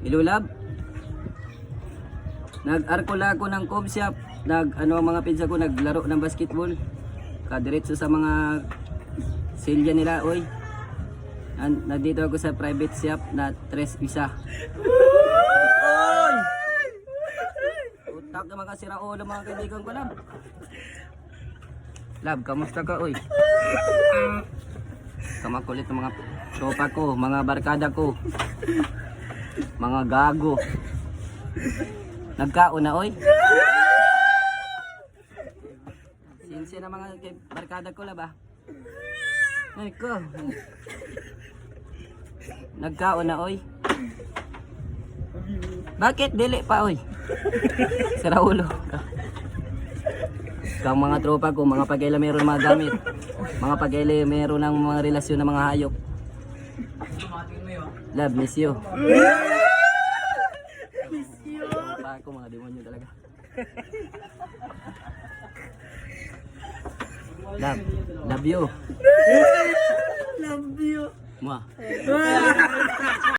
Ilulab. Nag-arkola ako ng cob shop. Ano ang mga pinsa ko naglaro ng basketball. Kadiretso sa mga silya nila, oy. Nandito ako sa private shop na 3 isa. Oy! Utak ka makasira ulo mga kaibigan ko, Lab. Lab, kamusta ka, oy? Kamakulit ng mga tropa ko, mga barkada ko. Mga gago. Nagkaon na, oy. Sinsi na mga barkada ko, Lab, ah. Ay ko. Nagkaon na, oy. Bakit dili pa, oy? Sira ulo. Kang mga tropa ko, mga pag-ila meron mga gamit. Mga pag-ila meron ng mga relasyon ng mga hayop. Love, miss you. Miss you. Tropa ko, mga demonyo talaga. Love you. Love you. Mwah.